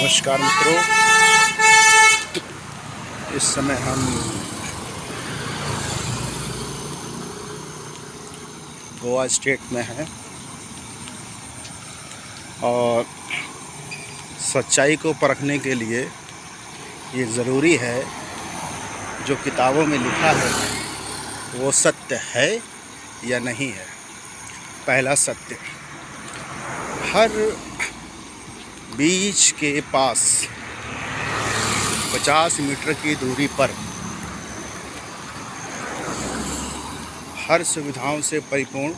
नमस्कार मित्रों, इस समय हम गोवा स्टेट में हैं और सच्चाई को परखने के लिए ये ज़रूरी है जो किताबों में लिखा है वो सत्य है या नहीं है। पहला सत्य, हर बीच के पास 50 मीटर की दूरी पर हर सुविधाओं से परिपूर्ण,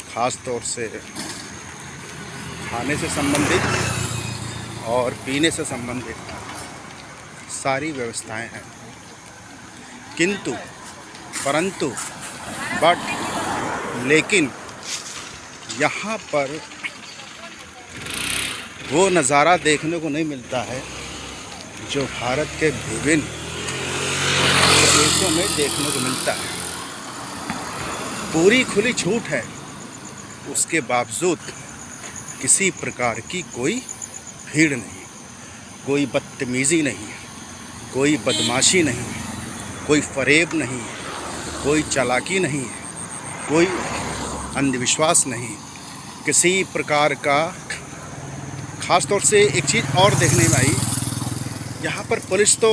ख़ास तौर से खाने से संबंधित और पीने से संबंधित सारी व्यवस्थाएं हैं। परंतु लेकिन यहाँ पर वो नज़ारा देखने को नहीं मिलता है जो भारत के विभिन्न प्रदेशों में देखने को मिलता है। पूरी खुली छूट है, उसके बावजूद किसी प्रकार की कोई भीड़ नहीं, कोई बदतमीज़ी नहीं, कोई बदमाशी नहीं, कोई फरेब नहीं, कोई चालाकी नहीं, कोई अंधविश्वास नहीं, किसी प्रकार का। ख़ास तौर से एक चीज़ और देखने में आई, यहाँ पर पुलिस तो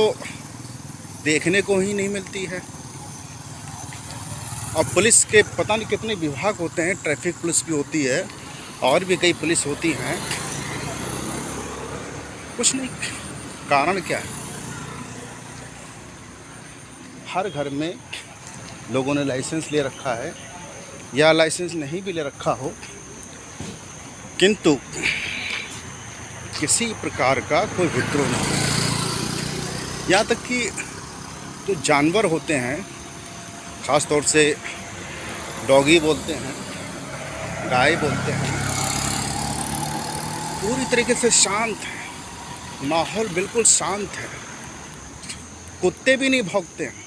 देखने को ही नहीं मिलती है। और पुलिस के पता नहीं कितने विभाग होते हैं, ट्रैफिक पुलिस भी होती है और भी कई पुलिस होती हैं, कुछ नहीं। कारण क्या है? हर घर में लोगों ने लाइसेंस ले रखा है या लाइसेंस नहीं भी ले रखा हो, किंतु किसी प्रकार का कोई विद्रोह नहीं। यहाँ तक कि जो जानवर होते हैं, ख़ास तौर से डॉगी बोलते हैं, गाय बोलते हैं, पूरी तरीके से शांत है, माहौल बिल्कुल शांत है। कुत्ते भी नहीं भौंकते हैं,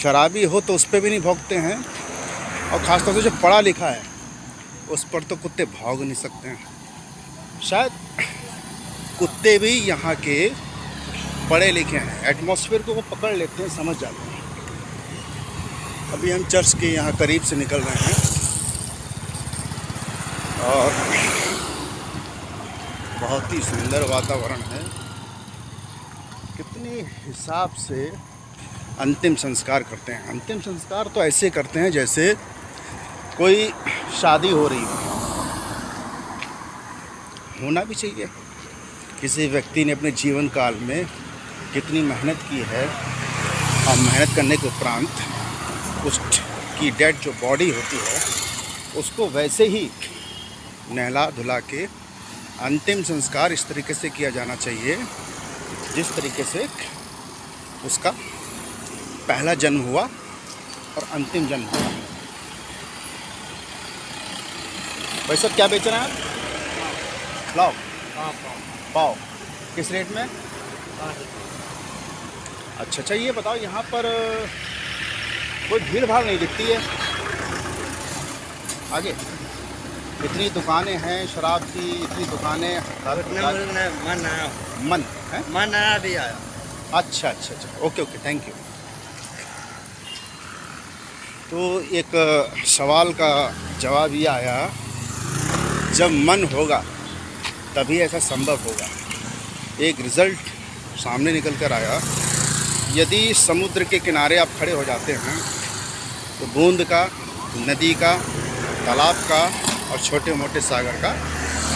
शराबी हो तो उस पर भी नहीं भौंकते हैं, और ख़ास तौर से जो पढ़ा लिखा है उस पर तो कुत्ते भौंक नहीं सकते हैं। शायद कुत्ते भी यहाँ के पढ़े लिखे हैं, एटमॉस्फेयर को वो पकड़ लेते हैं, समझ जाते हैं। अभी हम चर्च के यहाँ करीब से निकल रहे हैं और बहुत ही सुंदर वातावरण है। कितने हिसाब से अंतिम संस्कार करते हैं। अंतिम संस्कार तो ऐसे करते हैं जैसे कोई शादी हो रही हो। होना भी चाहिए। किसी व्यक्ति ने अपने जीवन काल में कितनी मेहनत की है और मेहनत करने के उपरांत उसकी डेड जो बॉडी होती है उसको वैसे ही नहला धुला के अंतिम संस्कार इस तरीके से किया जाना चाहिए जिस तरीके से उसका पहला जन्म हुआ और अंतिम जन्म हुआ। भाई साहब, क्या बेच रहे हैं आप? पुलाव? पाव किस रेट में? अच्छा, ये बताओ, यहाँ पर कोई भीड़ भाड़ नहीं दिखती है आगे? इतनी दुकानें हैं शराब की, इतनी दुकानें। मन आया भी आया। अच्छा, ओके, थैंक यू। तो एक सवाल का जवाब ये आया, जब मन होगा तभी ऐसा संभव होगा। एक रिज़ल्ट सामने निकल कर आया, यदि समुद्र के किनारे आप खड़े हो जाते हैं तो बूंद का, नदी का, तालाब का और छोटे मोटे सागर का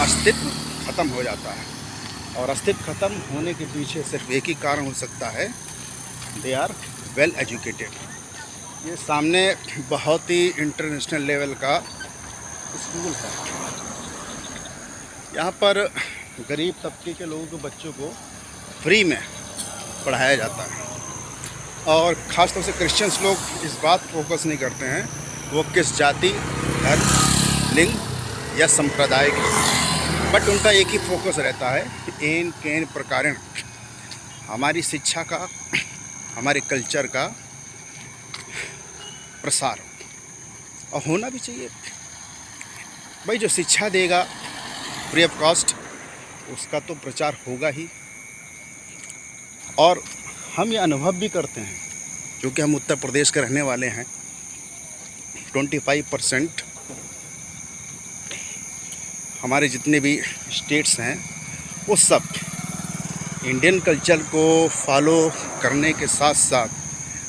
अस्तित्व ख़त्म हो जाता है। और अस्तित्व ख़त्म होने के पीछे सिर्फ एक ही कारण हो सकता है, दे आर वेल एजुकेटेड। ये सामने बहुत ही इंटरनेशनल लेवल का स्कूल है। यहाँ पर गरीब तबके के लोगों के बच्चों को फ्री में पढ़ाया जाता है। और ख़ास तौर से क्रिश्चियंस लोग इस बात फोकस नहीं करते हैं वो किस जाति, धर्म, लिंग या संप्रदाय के, बट उनका एक ही फोकस रहता है, एन केन प्रकारेण हमारी शिक्षा का, हमारे कल्चर का प्रसार। और होना भी चाहिए। भाई जो शिक्षा देगा फ्री ऑफ कॉस्ट उसका तो प्रचार होगा ही। और हम ये अनुभव भी करते हैं, क्योंकि हम उत्तर प्रदेश के रहने वाले हैं। 25% हमारे जितने भी स्टेट्स हैं वो सब इंडियन कल्चर को फॉलो करने के साथ साथ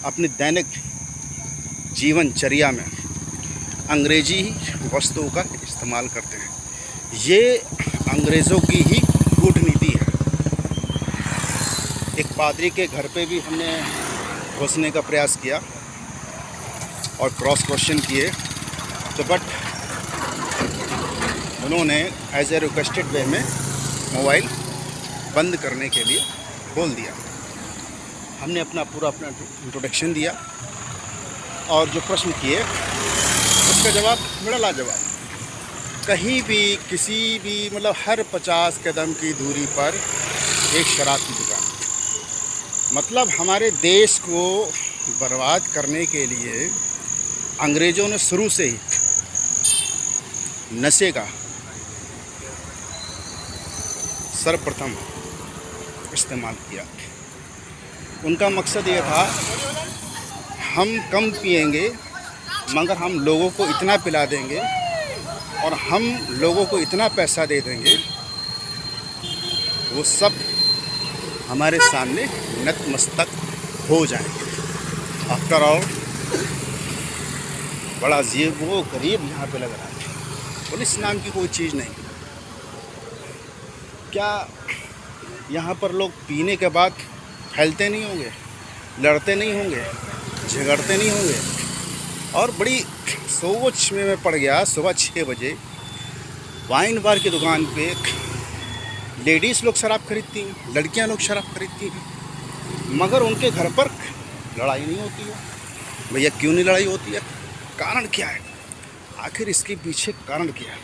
अपने दैनिक जीवनचर्या में अंग्रेजी वस्तुओं का इस्तेमाल करते हैं। ये अंग्रेज़ों की ही कूटनीति है। एक पादरी के घर पे भी हमने घुसने का प्रयास किया और क्रॉस क्वेश्चन किए, तो बट उन्होंने एज ए रिक्वेस्टेड वे में मोबाइल बंद करने के लिए बोल दिया। हमने अपना इंट्रोडक्शन दिया और जो प्रश्न किए उसका जवाब बड़ा लाजवाब। कहीं भी किसी भी मतलब हर 50 कदम की दूरी पर एक शराब की दुकान। मतलब हमारे देश को बर्बाद करने के लिए अंग्रेज़ों ने शुरू से ही नशे का सर्वप्रथम इस्तेमाल किया। उनका मकसद ये था, हम कम पिएंगे मगर हम लोगों को इतना पिला देंगे और हम लोगों को इतना पैसा दे देंगे, वो सब हमारे सामने नतमस्तक हो जाएंगे। आफ्टर ऑल बड़ा अजीब वो गरीब यहाँ पे लग रहा है। पुलिस नाम की कोई चीज़ नहीं। क्या यहाँ पर लोग पीने के बाद फैलते नहीं होंगे, लड़ते नहीं होंगे, झगड़ते नहीं होंगे? और बड़ी सोच में मैं पड़ गया। सुबह 6 बजे वाइन बार की दुकान पे लेडीज़ लोग शराब खरीदती हैं, लड़कियां लोग शराब खरीदती हैं, मगर उनके घर पर लड़ाई नहीं होती है। भैया क्यों नहीं लड़ाई होती है? कारण क्या है? आखिर इसके पीछे कारण क्या है?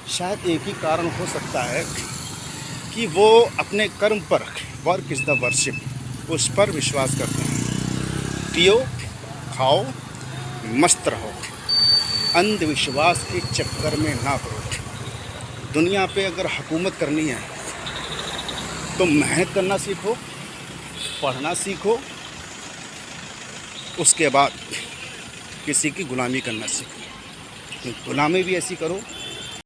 शायद एक ही कारण हो सकता है कि वो अपने कर्म पर, वर्क इज़ द वर्शिप, उस पर विश्वास करते हैं। पियो, खाओ, मस्त रहो, अंधविश्वास के चक्कर में ना पड़ो। दुनिया पे अगर हुकूमत करनी है तो मेहनत करना सीखो, पढ़ना सीखो, उसके बाद किसी की गुलामी करना सीखो। गुलामी भी ऐसी करो